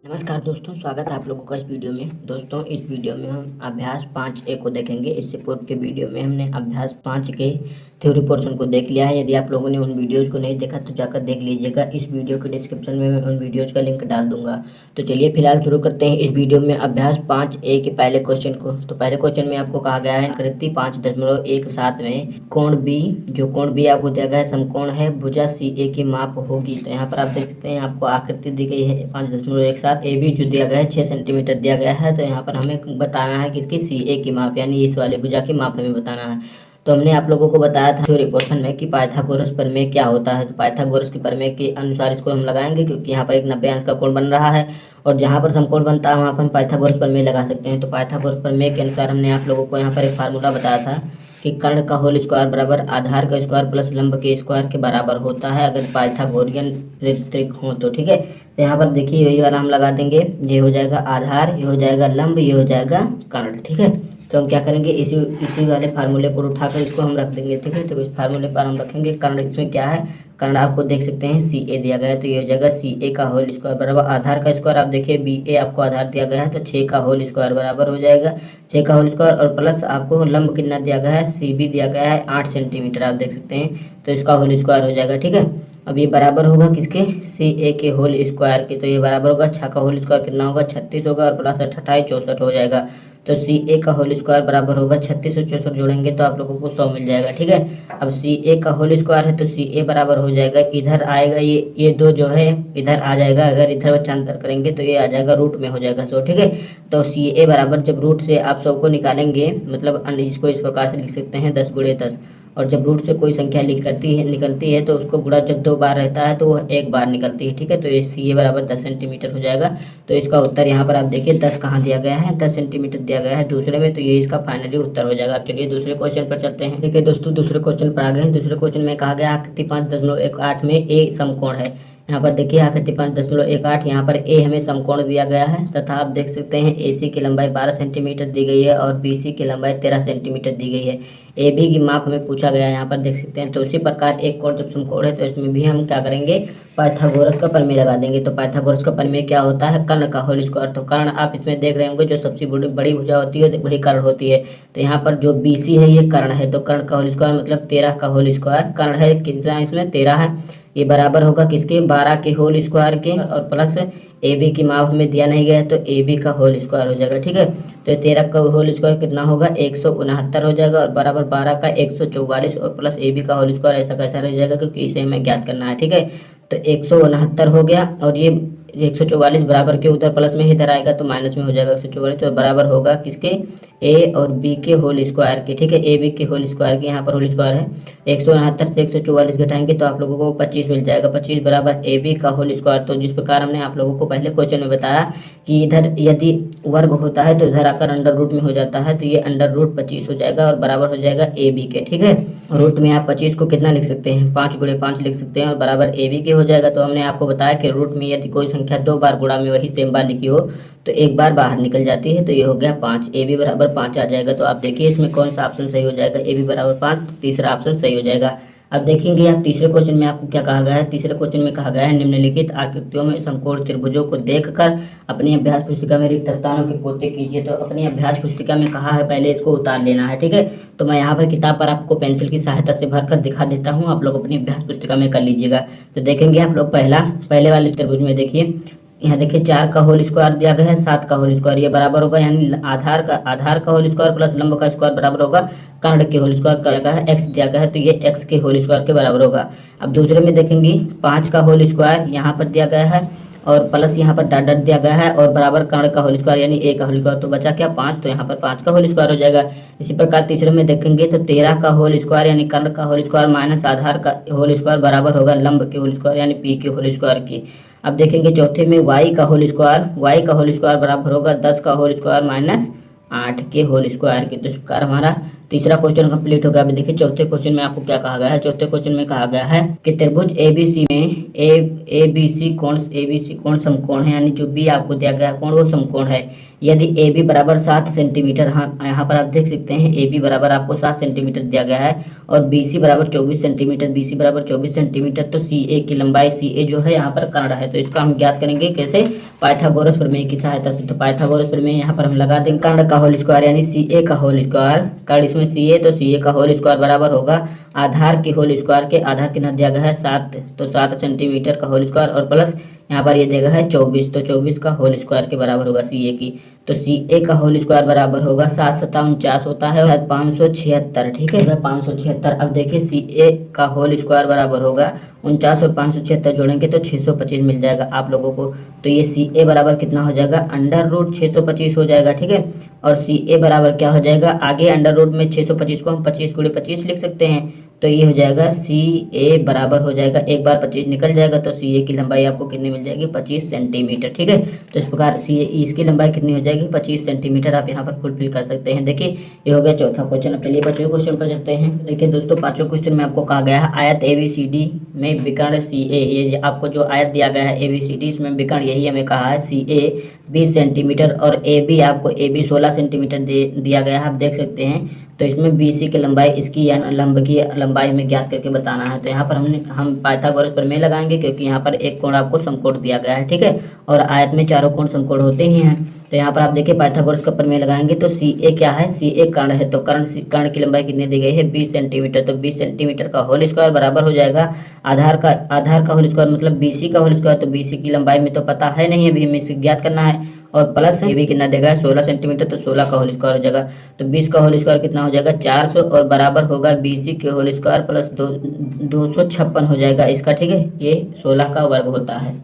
नमस्कार दोस्तों, स्वागत है आप लोगों का इस वीडियो में। दोस्तों, इस वीडियो में हम अभ्यास 5A को देखेंगे। इससे पूर्व के वीडियो में हमने अभ्यास 5 के थ्योरी पोर्शन को देख लिया है। यदि आप लोगों ने उन वीडियोज़ को नहीं देखा तो जाकर देख लीजिएगा। इस वीडियो के डिस्क्रिप्शन में मैं उन वीडियोज़ का लिंक डाल दूंगा। तो चलिए फिलहाल शुरू करते हैं इस वीडियो में अभ्यास 5A के पहले क्वेश्चन को। तो पहले क्वेश्चन में आपको कहा गया है आकृति 5.17 में कोण बी, जो कोण बी आपको दिया गया है समकोण है, भुजा CA की माप होगी। तो यहाँ पर आप देख सकते हैं आपको आकृति दी गई है 5.17। ए बी जो दिया गया है 6 सेंटीमीटर दिया गया है। तो यहाँ पर हमें बताना है कि इसकी CA की माप यानी इस वाले भुजा की माप हमें बताना है। तो हमने आप लोगों को बताया था थ्योरी पोर्शन में कि पाइथागोरस प्रमेय क्या होता है। तो पाइथागोरस के प्रमेय के अनुसार इसको हम लगाएंगे, क्योंकि यहाँ पर एक 90 अंश का कोण बन रहा है और जहाँ पर समकोण बनता है वहाँ पर हम पाइथागोरस प्रमेय लगा सकते हैं। तो पाइथागोरस प्रमेय के अनुसार हमने आप लोगों को यहाँ पर एक फार्मूला बताया था कि कर्ण का होल स्क्वायर बराबर आधार का स्क्वायर प्लस लंब के स्क्वायर के बराबर होता है अगर पाइथागोरियन त्रिक हो तो। ठीक है, तो यहाँ पर देखिए यही वाला हम लगा देंगे। ये हो जाएगा आधार, ये हो जाएगा लंब, ये हो जाएगा कर्ण। ठीक है, तो हम क्या करेंगे, इसी वाले फार्मूले पर उठाकर इसको हम रख देंगे। ठीक है, तो इस फार्मूले पर हम रखेंगे कर्ण। इसमें क्या है, कर्ण आपको देख सकते हैं CA दिया गया है, तो ये हो जाएगा CA का होल स्क्वायर बराबर आधार का स्क्वायर। आप देखिए BA आपको आधार दिया गया है तो 6 का होल स्क्वायर बराबर हो जाएगा 6 का होल स्क्वायर, और प्लस आपको लंब कितना दिया गया है, CB दिया गया है 8 सेंटीमीटर आप देख सकते हैं, तो इसका होल स्क्वायर हो जाएगा। ठीक है, अब ये बराबर होगा किसके, CA के होल स्क्वायर के। तो ये बराबर होगा 6 का होल स्क्वायर कितना होगा, 36 होगा, और प्लस 28 64 हो जाएगा। तो CA का होल स्क्वायर बराबर होगा 36 और 64 जोड़ेंगे तो आप लोगों को 100 मिल जाएगा। ठीक है, अब CA का होल स्क्वायर है तो CA बराबर हो जाएगा, इधर आएगा ये दो जो है इधर आ जाएगा, अगर इधर बच्चांतर करेंगे तो ये आ जाएगा रूट में हो जाएगा 100। ठीक है, तो CA बराबर जब रूट से आप 100 को निकालेंगे, मतलब इसको इस प्रकार से लिख सकते हैं 10 गुणे 10, और जब रूट से कोई संख्या निकलती है तो उसको गुणा जब 2 बार रहता है तो वो 1 बार निकलती है। ठीक है, तो ये CA बराबर 10 सेंटीमीटर हो जाएगा। तो इसका उत्तर यहाँ पर आप देखिए 10 कहाँ दिया गया है, 10 सेंटीमीटर दिया गया है दूसरे में, तो ये इसका फाइनली उत्तर हो जाएगा। आप चलिए दूसरे क्वेश्चन पर चलते हैं। देखिए दोस्तों, दूसरे क्वेश्चन पर आ गए हैं। दूसरे क्वेश्चन में कहा गया आकृति 5.18 में A समकोण है। यहाँ पर देखिए आकृति 5.18, यहाँ पर A हमें समकोण दिया गया है तथा आप देख सकते हैं AC की लंबाई 12 सेंटीमीटर दी गई है और BC की लंबाई 13 सेंटीमीटर दी गई है। AB की माप हमें पूछा गया है, यहाँ पर देख सकते हैं। तो उसी प्रकार एक कोण जब समकोण है तो इसमें भी हम क्या करेंगे, पाइथागोरस का प्रमेय लगा देंगे। तो पाइथागोरस का प्रमेय क्या होता है, कर्ण का होल स्क्वायर। तो कर्ण आप इसमें देख रहे होंगे जो सबसे बड़ी भुजा होती है वही कर्ण होती है। तो यहाँ पर जो BC है ये कर्ण है, तो कर्ण का होल स्क्वायर मतलब 13 का होल स्क्वायर। कर्ण है कितना, इसमें 13 है, ये बराबर होगा किसके, 12 के होल स्क्वायर के, और प्लस AB की माप हमें दिया नहीं गया तो AB का होल स्क्वायर हो जाएगा। ठीक है, तो 13 का होल स्क्वायर कितना होगा, 169 हो जाएगा, और बराबर 12 का 144, और प्लस AB का होल स्क्वायर ऐसा कैसा रह जाएगा क्योंकि इसे हमें ज्ञात करना है। ठीक है, तो 169 हो गया, और ये 144 बराबर के उधर प्लस में इधर आएगा तो माइनस में हो जाएगा 144, तो बराबर होगा किसके, A और B के होल स्क्वायर के। ठीक है, AB के होल स्क्वायर के, यहाँ पर होल स्क्वायर है 169 से 144 घटाएंगे तो आप लोगों को 25 मिल जाएगा। 25 बराबर AB का होल स्क्वायर। तो जिस प्रकार हमने आप लोगों को पहले क्वेश्चन में बताया कि इधर यदि वर्ग होता है तो इधर आकर अंडर रूट में हो जाता है, तो ये अंडर रूट 25 हो जाएगा और बराबर हो जाएगा AB के। ठीक है, रूट में आप 25 को कितना लिख सकते हैं, 5 गुणे 5 लिख सकते हैं, और बराबर AB के हो जाएगा। तो हमने आपको बताया कि रूट में यदि कोई संख्या 2 बार गुणा में वही सेम बार लिखी हो तो एक बार बाहर निकल जाती है, तो ये हो गया 5, AB बराबर 5 आ जाएगा। तो आप देखिए इसमें कौन सा ऑप्शन सही हो जाएगा, AB बराबर 5, तीसरा ऑप्शन सही हो जाएगा। अब देखेंगे आप तीसरे क्वेश्चन में आपको क्या कहा गया है। तीसरे क्वेश्चन में कहा गया है निम्नलिखित आकृतियों में समकोण त्रिभुजों को देखकर अपनी अभ्यास पुस्तिका में रिक्त स्थानों की पूर्ति कीजिए। तो अपनी अभ्यास पुस्तिका में कहा है पहले इसको उतार लेना है। ठीक है, तो मैं यहाँ पर किताब पर आपको पेंसिल की सहायता से भरकर दिखा देता हूँ, आप लोग अपनी अभ्यास पुस्तिका में कर लीजिएगा। तो देखेंगे आप लोग पहले वाले त्रिभुज में देखिए, यहाँ देखिए 4 का होल स्क्वायर दिया गया है, 7 का होल स्क्वायर, ये बराबर होगा यानी आधार का होल स्क्वायर प्लस लंब का स्क्वायर बराबर होगा कर्ण के होल स्क्वायर का जगह है x दिया गया है तो ये x के होल स्क्वायर के बराबर होगा। अब दूसरे में देखेंगे 5 का होल स्क्वायर यहाँ पर दिया गया है और प्लस यहाँ पर डॉट दिया गया है और बराबर कर्ण का होल स्क्वायर यानी A का होल स्क्वायर, तो बचा क्या 5, तो यहाँ पर 5 का होल स्क्वायर हो जाएगा। इसी प्रकार तीसरे में देखेंगे तो 13 का होल स्क्वायर यानी कर्ण का होल स्क्वायर माइनस आधार का होल स्क्वायर बराबर होगा लंब के होल स्क्वायर यानी P के होल स्क्वायर की। अब देखेंगे चौथे में y का होल स्क्वायर बराबर होगा 10 का होल स्क्वायर माइनस 8 के होल स्क्वायर के। तो इस प्रकार हमारा तीसरा क्वेश्चन कंप्लीट हो गया। अभी देखिए चौथे क्वेश्चन में आपको क्या कहा गया है। चौथे क्वेश्चन में कहा गया है कि त्रिभुज एबीसी में एबीसी कोण समकोण है, यानी जो बी आपको दिया गया कोण वो समकोण है। यदि ए बी बराबर 7 सेंटीमीटर, हाँ यहाँ पर आप देख सकते हैं ए बी बराबर आपको 7 सेंटीमीटर दिया गया है और बी सी बराबर 24 सेंटीमीटर, बी सी बराबर 24 सेंटीमीटर, तो सी ए की लंबाई, सी ए जो है यहाँ पर कर्ण है। तो इसका हम ज्ञात करेंगे कैसे, पाइथागोरस प्रमेय की सहायता से। तो पाइथागोरस प्रमेय यहाँ पर हम लगा देंगे, कर्ण का होल स्क्वायर यानी सी ए का होल स्क्वायर, कर्ण इसमें सी ए, तो सी ए का होल स्क्वायर बराबर होगा आधार की होल स्क्वायर के, आधार कितना दिया गया है 7, तो 7 सेंटीमीटर का होल स्क्वायर और प्लस यहाँ पर ये देगा है 24, तो 24 का होल स्क्वायर के बराबर होगा सी ए की। तो सी ए का होल स्क्वायर बराबर होगा 7 7 49 होता है 576, ठीक है 576। अब देखिए सी ए का होल स्क्वायर बराबर होगा 49 और 576 जोड़ेंगे तो 625 मिल जाएगा आप लोगों को। तो ये सी ए बराबर कितना हो जाएगा, अंडर रूट 625 हो जाएगा, ठीक है। और सी ए बराबर क्या हो जाएगा, आगे अंडर रूट में 625 को हम 25 × 25 लिख सकते हैं। तो ये हो जाएगा सी ए बराबर हो जाएगा, एक बार 25 निकल जाएगा तो सी ए की लंबाई आपको कितनी मिल जाएगी, 25 सेंटीमीटर, ठीक है। तो इस प्रकार सी ए इसकी लंबाई कितनी हो जाएगी, 25 सेंटीमीटर आप यहाँ पर फुलफिल कर सकते हैं। देखिए ये हो गया चौथा क्वेश्चन। अब चलिए पांचवें क्वेश्चन पर चलते हैं। देखिए दोस्तों पांचवें क्वेश्चन में आपको कहा गया है आयत ABCD में विकर्ण सी ए, ये आपको जो आयत दिया गया है ABCD इसमें विकर्ण यही हमें कहा है सी ए 20 सेंटीमीटर और ए बी आपको ए बी 16 सेंटीमीटर दिया गया है, आप देख सकते हैं। तो इसमें BC की लंबाई इसकी या लंब की लंबाई में ज्ञात करके बताना है। तो यहाँ पर हम पाइथागोरस प्रमेय लगाएंगे क्योंकि यहाँ पर एक कोण आपको समकोण दिया गया है, ठीक है। और आयत में चारों कोण समकोण होते ही हैं। तो यहाँ पर आप देखिए पाइथागोरस का प्रमेय लगाएंगे तो सी ए क्या है, सी ए कर्ण है, तो कर्ण की लंबाई कितनी दी गई है 20 सेंटीमीटर। तो 20 सेंटीमीटर का होल स्क्वायर बराबर हो जाएगा आधार का होल स्क्वायर मतलब BC का होल स्क्वायर। तो BC की लंबाई में तो पता है नहीं, अभी हमें इसे ज्ञात करना है। और प्लस ये भी कितना देगा 16 सेंटीमीटर, तो 16 का होल स्क्वायर हो जाएगा। तो 20 का होल स्क्वायर कितना हो जाएगा 400 और बराबर होगा BC के होल स्क्वायर प्लस 256 हो जाएगा इसका, ठीक है। ये 16 का वर्ग होता है।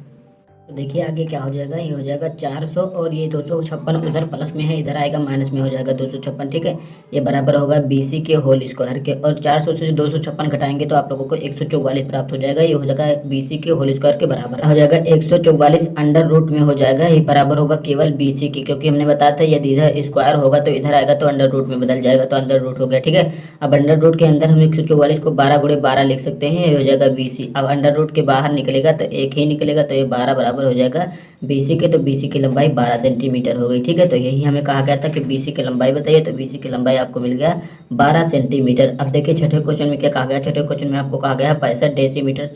तो देखिए आगे क्या हो जाएगा, ये हो जाएगा 400 और ये 256 उधर प्लस में है, इधर आएगा माइनस में हो जाएगा 256, ठीक है। ये बराबर होगा BC के होल स्क्वायर के, और 400 से 256 घटाएंगे तो आप लोगों को 144 प्राप्त हो जाएगा। ये हो जाएगा BC के होल स्क्वायर के बराबर हो जाएगा 144 अंडर रूट में हो जाएगा। ये बराबर होगा केवल BC की, क्योंकि हमने बताया था यदि इधर स्क्वायर होगा तो इधर आएगा तो अंडर रूट में बदल जाएगा, तो अंडर रूट हो गया, ठीक है। अब अंडर रूट के अंदर हम 144 को 12 × 12 लिख सकते हैं, ये हो जाएगा BC। अब अंडर रूट के बाहर निकलेगा तो एक ही निकलेगा, तो ये 12 बराबर हो जाएगा BC के। तो BC की लंबाई 12 सेंटीमीटर हो गई, ठीक है। तो यही हमें कहा गया था कि BC की लंबाई बताइए, तो BC की लंबाई आपको मिल गया 12 सेंटीमीटर। अब देखिए छठे क्वेश्चन में क्या कहा गया। छठे क्वेश्चन में आपको कहा गया है 65 डेसीमीटर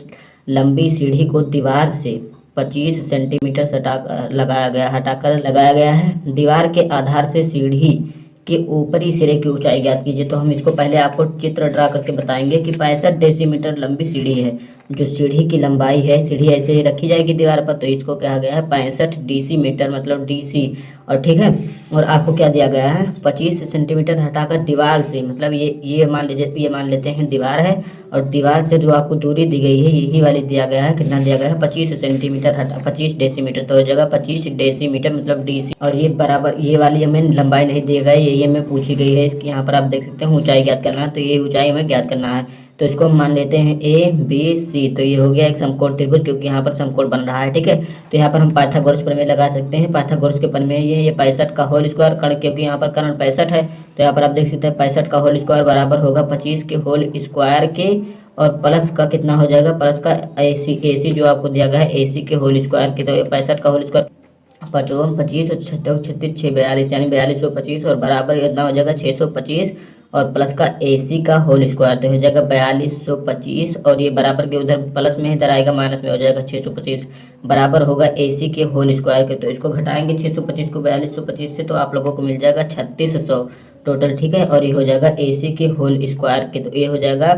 लंबी सीढ़ी को दीवार से 25 सेंटीमीटर हटाकर लगाया गया है। दीवार के आधार से सीढ़ी के ऊपरी सिरे की ऊंचाई ज्ञात कीजिए। तो हम इसको पहले आपको चित्र ड्रा करके बताएंगे कि 65 डेसीमीटर लंबी सीढ़ी है। जो सीढ़ी की लंबाई है, सीढ़ी ऐसे ही रखी जाएगी दीवार पर, तो इसको कहा गया है 65 डेसीमीटर मतलब DC, और ठीक है। और आपको क्या दिया गया है 25 सेंटीमीटर हटाकर दीवार से, मतलब ये मान लीजिए, ये मान लेते हैं दीवार है और दीवार से जो आपको दूरी दी गई है यही वाली दिया गया है, कितना दिया गया है 25 सेंटीमीटर 25 डेसीमीटर, तो हो जाएगा 25 डेसीमीटर मतलब DC। और ये बराबर ये वाली हमें लंबाई नहीं दी गई, यही हमें पूछी गई है। इसकी यहाँ पर आप देख सकते हैं ऊंचाई ज्ञात करना है, तो ये ऊंचाई हमें ज्ञात करना है। तो इसको हम मान लेते हैं ABC। तो ये हो गया एक समकोण त्रिभुज, क्योंकि यहाँ पर समकोण बन रहा है, ठीक है। तो यहाँ पर हम पाइथागोरस प्रमेय लगा सकते हैं। पाइथागोरस के प्रमेय ये 65 का होल स्क्वायर कर्ण, क्योंकि यहाँ पर कर्ण 65 है, तो यहाँ पर आप देख सकते हैं 65 का होल स्क्वायर बराबर होगा 25 के होल स्क्वायर के, और प्लस का कितना हो जाएगा, प्लस का AC जो आपको दिया गया है AC के होल स्क्वायर के। तो 65 का होल स्क्वायर 55 25 और 36 6 42 यानी 4225 और बराबर कितना हो जाएगा 625 और प्लस का AC का होल स्क्वायर, तो हो जाएगा 4225 और ये बराबर के उधर प्लस में इधर आएगा माइनस में हो जाएगा 625 बराबर होगा AC के होल स्क्वायर के। तो इसको घटाएंगे 625 को 4225 से, तो आप लोगों को मिल जाएगा 3600 टोटल, ठीक है। और ये हो जाएगा AC के होल स्क्वायर के, तो ये हो जाएगा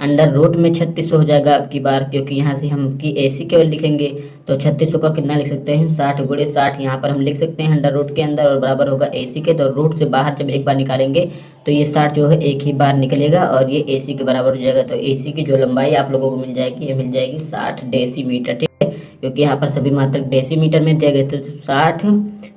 अंडर रूट में 3600 हो जाएगा आपकी बार, क्योंकि यहाँ से हम की AC केवल लिखेंगे तो 3600 का कितना लिख सकते हैं 60 × 60 यहाँ पर हम लिख सकते हैं अंडर रूट के अंदर, और बराबर होगा AC के। तो रूट से बाहर जब एक बार निकालेंगे तो ये 60 जो है एक ही बार निकलेगा और ये AC के बराबर हो जाएगा। तो AC की जो लंबाई आप लोगों को मिल जाएगी, ये मिल जाएगी 60 डेसीमीटर, ठीक है। क्योंकि यहाँ पर सभी मात्रक डेसीमीटर में दिया गया, तो 60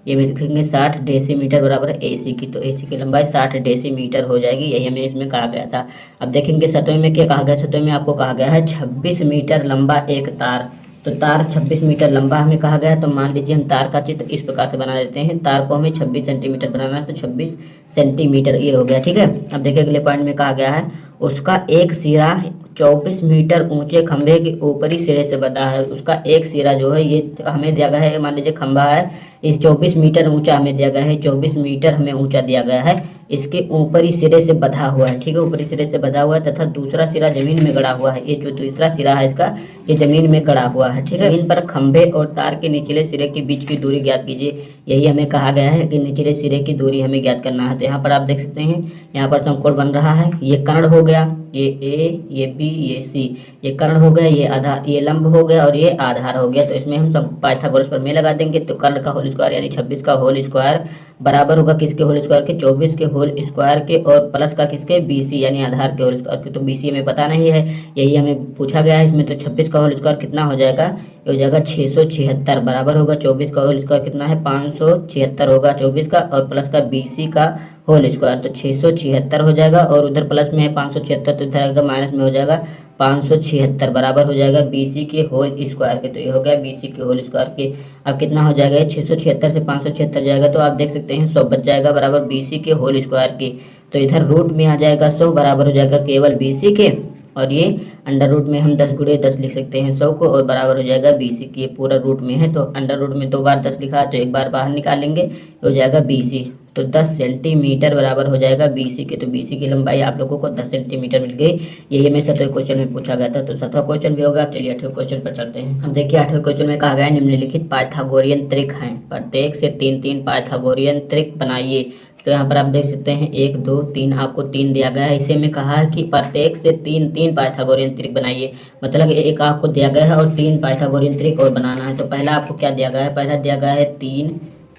ये में लिखेंगे 60 डेसीमीटर बराबर AC की। तो AC की लंबाई 60 डेसीमीटर हो जाएगी, यही हमें इसमें कहा गया था। अब देखेंगे 7वें में क्या कहा गया। 7वें में आपको कहा गया है 26 मीटर लंबा एक तार तो तार 26 मीटर लंबा हमें कहा गया, तो मान लीजिए हम तार का चित्र इस प्रकार से बना देते हैं। तार को हमें 26 सेंटीमीटर बनाना है, तो 26 सेंटीमीटर ये हो गया, ठीक है। अब देखिए अगले पॉइंट में कहा गया है उसका एक सिरा 24 मीटर ऊंचे खंभे के ऊपरी सिरे से बंधा है। उसका एक सिरा जो है ये हमें दिया गया है, मान लीजिए खंभा है, इस 24 मीटर ऊंचा हमें दिया गया है, 24 मीटर हमें ऊंचा दिया गया है, इसके ऊपरी सिरे से बंधा हुआ है, ठीक है, ऊपरी सिरे से बंधा हुआ है, तथा दूसरा सिरा जमीन में गड़ा हुआ है। ये जो दूसरा सिरा है इसका, ये जमीन में गड़ा हुआ है, ठीक है। जमीन पर खंभे और तार के निचले सिरे के बीच की दूरी ज्ञात कीजिए। यही हमें कहा गया है कि निचले सिरे की दूरी हमें ज्ञात करना है। तो यहाँ पर आप देख सकते हैं, यहाँ पर समकोण बन रहा है, ये कर्ण हो गया, ये ए, ये बी, ये सी, ये कर्ण हो गया, ये आधार, ये लंब हो गया और ये आधार हो गया। तो इसमें हम सब पाइथागोरस प्रमेय लगा देंगे। तो कर्ण का होल स्क्वायर यानी 26 का होल स्क्वायर बराबर होगा किसके होल स्क्वायर के, 24 के होल स्क्वायर के, और प्लस का किसके, बीसी यानी आधार के होल स्क्वायर के। तो बीसी हमें पता नहीं है, यही हमें पूछा गया है इसमें। तो 26 का होल स्क्वायर कितना हो जाएगा, ये हो जाएगा 676 बराबर होगा 24 का होल स्क्वायर कितना है, 576 होगा 24 का, और प्लस का बीसी का होल स्क्वायर, तो 676 हो जाएगा। और उधर प्लस में है 576, तो इधर आएगा माइनस में हो जाएगा 576 बराबर हो जाएगा बीसी के होल स्क्वायर के। तो ये हो गया बीसी के होल स्क्वायर के। अब कितना हो जाएगा, 676 से 576 जाएगा, तो आप देख सकते हैं 100 बच जाएगा बराबर बीसी के होल स्क्वायर के। तो इधर रूट में आ जाएगा 100 बराबर हो जाएगा केवल बीसी के, और ये अंडर रूट में हम 10 गुणे 10 लिख सकते हैं 100 को, और बराबर हो जाएगा बीसी की। ये पूरा रूट में है, तो अंडर रूट में 2 बार 10 लिखा, तो एक बार बाहर निकालेंगे, हो जाएगा बीसी। तो 10 सेंटीमीटर बराबर हो जाएगा बीसी के। तो बीसी की लंबाई आप लोगों को 10 सेंटीमीटर मिल गई। यही हमें 7वें क्वेश्चन में पूछा गया था। तो 7वां क्वेश्चन भी होगा। अब चलिए 8वें क्वेश्चन पर चलते हैं। अब देखिए 8वें क्वेश्चन में कहा गया है निम्नलिखित पाइथागोरियन त्रिक हैं, प्रत्येक से 3-3 पाइथागोरियन त्रिक बनाइए। तो यहाँ पर आप देख सकते हैं 1 2 3, आपको 3 दिया गया है। इसे में कहा है कि प्रत्येक से 3-3 पाइथागोरियन त्रिक बनाइए, मतलब एक आपको दिया गया है और 3 पाइथागोरियन त्रिक और बनाना है। तो पहला आपको क्या दिया गया है, पहला दिया गया है 3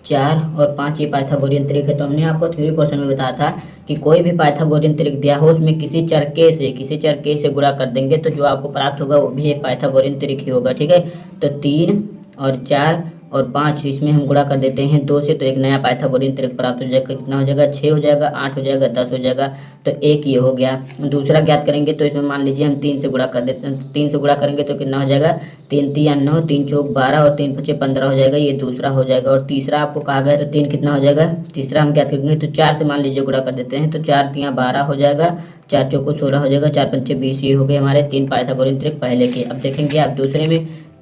4 और 5 ये पाइथागोरियन त्रिक है। तो हमने आपको थ्योरी पोर्शन में बताया था कि कोई भी पाइथागोरियन त्रिक दिया हो उसमें किसी चर के से गुणा कर देंगे, तो जो आपको प्राप्त होगा वो भी एक पाइथागोरियन त्रिक ही होगा, ठीक है। तो 3 और 4 और 5 इसमें हम गुणा कर देते हैं 2 से, तो एक नया पाइथागोरियन त्रिक प्राप्त हो जाएगा। कितना हो जाएगा, 6 हो जाएगा, 8 हो जाएगा, 10 हो जाएगा, तो एक ये हो गया। दूसरा ज्ञात करेंगे तो इसमें मान लीजिए हम 3 से गुणा कर देते हैं। 3 से गुणा करेंगे तो कितना हो जाएगा, 3 3 9, 3 चौक 12 और 3 5 15 हो जाएगा, ये दूसरा हो जाएगा। और तीसरा आपको कहा गया तो 3 कितना हो जाएगा, तीसरा हम क्या करेंगे, तो 4 से मान लीजिए गुणा कर देते हैं, तो 4 3 12 हो जाएगा, 4 चौको 16 हो जाएगा, 4 5 20, ये हो गए हमारे 3 पाइथागोरियन त्रिक पहले के। अब देखेंगे आप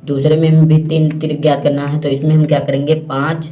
दूसरे में भी 3 त्रिक ज्ञात करना है। तो इसमें हम क्या करेंगे, 5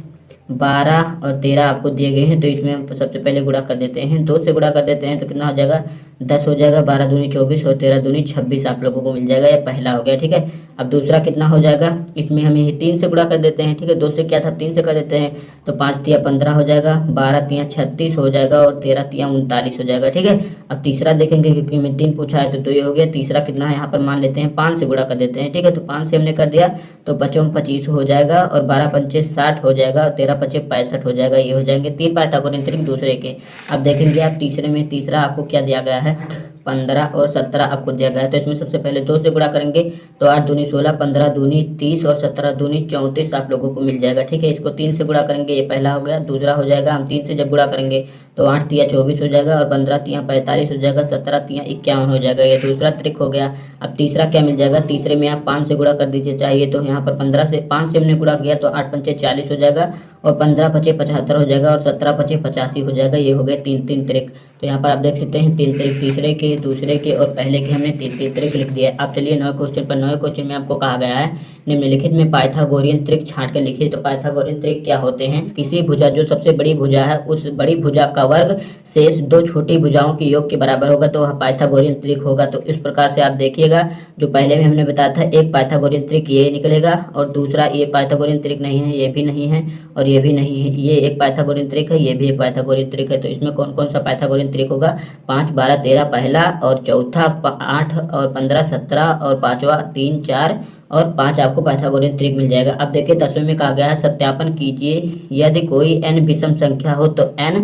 12 और 13 आपको दिए गए हैं, तो इसमें हम सबसे पहले गुणा कर देते हैं, 2 से गुणा कर देते हैं, तो कितना हो जाएगा, 10 हो जाएगा, 12 दूनी 24 और 13 दूनी 26 आप लोगों को मिल जाएगा। ये पहला हो गया, ठीक है। अब दूसरा कितना हो जाएगा, इसमें हमें 3 से गुणा कर देते हैं, ठीक है। 2 से क्या था, 3 से कर देते हैं, तो 5 तिया 15 हो जाएगा, 12 तिया 36 हो जाएगा और 13 तिया 39 हो जाएगा, ठीक है। अब तीसरा देखेंगे क्योंकि हमें 3 पूछा है, तो ये हो गया। तीसरा कितना है, यहाँ पर मान लेते हैं 5 से गुणा कर देते हैं, ठीक है। तो 5 से हमने कर दिया, तो 5 25 हो जाएगा और 12 पंचे 60 हो जाएगा और 13 पचे 65 हो जाएगा, ये हो जाएंगे 3 पाइथागोरियन त्रिक दूसरे के। अब देखेंगे आप तीसरे में, तीसरा आपको क्या दिया गया है, 15 और 17 आपको दिया गया है। तो इसमें सबसे पहले 2 से गुणा करेंगे, तो 8 दूनी 16, 15 दूनी 30 और 17 दूनी 34 आप लोगों को मिल जाएगा, ठीक है। इसको 3 से गुणा करेंगे, ये पहला हो गया। दूसरा हो जाएगा, हम 3 से जब गुणा करेंगे तो 8 तिया 24 हो जाएगा और 15 तिया 45 हो जाएगा, 17 तिया 51 हो जाएगा, ये दूसरा त्रिक हो गया। अब तीसरा क्या मिल जाएगा, तीसरे में आप 5 से गुणा कर दीजिए चाहिए, तो यहाँ पर 15 से 5 से हमने गुणा किया, तो 8 पंचे 40 हो जाएगा और 15 पचे 75 हो जाएगा और 17 पचे 85 हो जाएगा, ये हो गए 3 त्रिक। तो यहाँ पर आप देख सकते हैं 3 त्रिक, तीसरे के, दूसरे के और पहले के हमने 3 त्रिक लिख दिया। आप चलिए 9वें क्वेश्चन पर। 9वें क्वेश्चन में आपको कहा गया है निम्नलिखित में पाइथागोरियन त्रिक छांट कर लिखिए। तो पाइथागोरियन त्रिक क्या होते हैं, किसी भुजा जो सबसे बड़ी भुजा है उस बड़ी भुजा का वर्ग शेष 2 छोटी भुजाओं के योग के बराबर होगा, तो वह पाइथागोरियन त्रिक होगा। तो इस प्रकार से आप देखिएगा, जो पहले में हमने बताया था, एक पाइथागोरियन त्रिक ये निकलेगा और दूसरा ये पाइथागोरियन त्रिक नहीं है, ये भी नहीं है और ये भी नहीं है, ये एक पाइथागोरियन त्रिक है, ये भी एक पाइथागोरियन त्रिक है। तो इसमें कौन कौन सा पाइथागोरियन त्रिक होगा, 5 12 13 पहला, और चौथा 8 और 15 17 और पांचवा 3 4 और 5 आपको पाइथागोरियन त्रिक मिल जाएगा। अब देखिए 10वें में कहा गया है सत्यापन कीजिए यदि कोई n विषम संख्या हो तो n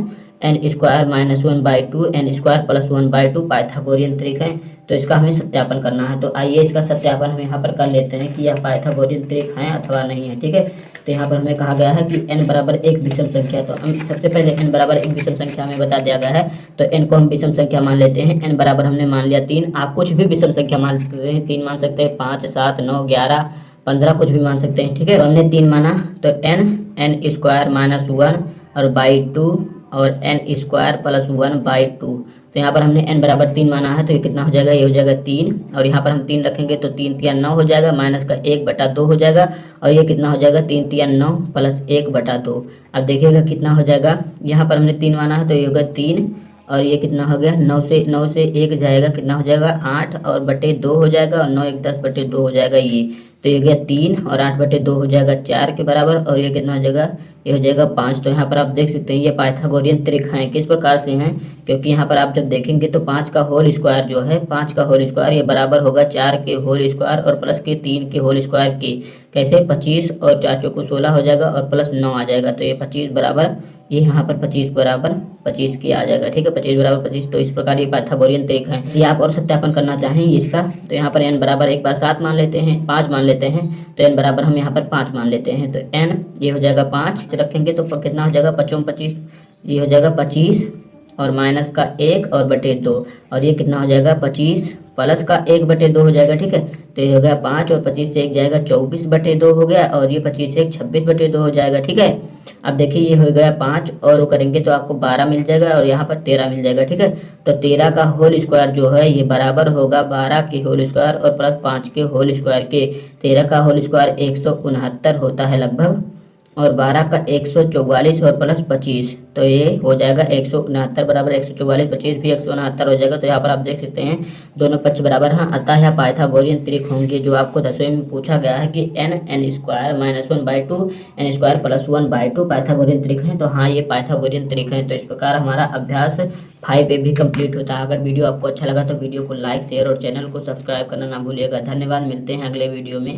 square -1/2 n square plus 1/2 Pythagorean त्रिक है। तो इसका हमें सत्यापन करना है। तो आइए इसका सत्यापन हम यहाँ पर कर लेते हैं कि यह पाइथागोरियन त्रिक है अथवा नहीं है, ठीक है। तो यहाँ पर हमें कहा गया है कि n बराबर एक विषम संख्या, तो हम सबसे पहले n बराबर एक विषम संख्या हमें बता दिया गया है, तो n को हम विषम संख्या मान लेते हैं। n बराबर हमने मान लिया 3, आप कुछ भी विषम संख्या मान सकते हैं, 3 मान सकते हैं, 5 7 9 11 15 कुछ भी मान सकते हैं, ठीक है। तो हमने 3 माना, तो एन स्क्वायर माइनस 1 और बाई 2 और एन स्क्वायर प्लस 1 बाई 2। तो यहाँ पर हमने n बराबर 3 माना है, तो ये कितना हो जाएगा, ये हो जाएगा 3, और यहाँ पर हम 3 रखेंगे तो 3 तिया 9 हो जाएगा, माइनस का 1/2 हो जाएगा, और ये कितना हो जाएगा, 3 तिया 9 प्लस 1/2। अब देखिएगा कितना हो जाएगा, यहाँ पर हमने 3 माना है तो ये होगा 3, और ये कितना हो गया, 9 से 1 जाएगा, कितना हो जाएगा 8 और बटे 2 हो जाएगा, और 9 1 10/2 हो जाएगा ये। तो ये गया 3 और 8/2 हो जाएगा 4 के बराबर, और ये कितना हो जाएगा, ये हो जाएगा 5। तो यहाँ पर आप देख सकते हैं ये पाइथागोरियन त्रिक हैं। किस प्रकार से हैं, क्योंकि यहाँ पर आप जब देखेंगे तो 5 का होल स्क्वायर जो है, 5 का होल स्क्वायर ये बराबर होगा 4 के होल स्क्वायर और प्लस के 3 के होल स्क्वायर के। कैसे, 25 और 4 चौको 16 हो जाएगा और प्लस 9 आ जाएगा, तो ये 25 बराबर, ये यहाँ पर 25 बराबर 25 की आ जाएगा, ठीक है, 25 बराबर 25। तो इस प्रकार ये पाइथागोरियन त्रिक है। ये आप और सत्यापन करना चाहें इसका, तो यहाँ पर n बराबर एक बार 7 मान लेते हैं, 5 मान लेते हैं, तो n बराबर हम यहाँ पर 5 मान लेते हैं, तो n ये हो जाएगा 5 रखेंगे तो कितना हो जाएगा, 5 25, ये हो जाएगा 25 और माइनस का 1 और बटे 2, और ये कितना हो जाएगा 25 प्लस का 1/2 हो जाएगा, ठीक है। तो ये हो गया 5 और 25 से 1 जाएगा 24/2 हो गया, और ये 25 से 1 26/2 हो जाएगा, ठीक है। अब देखिए ये हो गया 5 और वो करेंगे तो आपको 12 मिल जाएगा, और यहाँ पर 13 मिल जाएगा, ठीक है। तो 13 का होल स्क्वायर जो है ये बराबर होगा 12 के होल स्क्वायर और प्लस 5 के होल स्क्वायर के। 13 का होल स्क्वायर 169 होता है लगभग, और 12 का 144 और प्लस 25, तो ये हो जाएगा 169 बराबर 144, 25 भी 169 हो जाएगा। तो यहाँ पर आप देख सकते हैं दोनों पक्ष बराबर हैं, अतः यह पाइथागोरियन त्रिक होंगे जो आपको 10वीं में पूछा गया है कि n square minus 1/2 n square plus 1/2 Pythagorean त्रिक हैं। तो हाँ, ये पाइथागोरियन त्रिक हैं। तो इस प्रकार हमारा अभ्यास 5 पे भी कंप्लीट होता है। अगर वीडियो आपको अच्छा लगा तो वीडियो को लाइक शेयर और चैनल को सब्सक्राइब करना ना भूलिएगा। धन्यवाद, मिलते हैं अगले वीडियो में।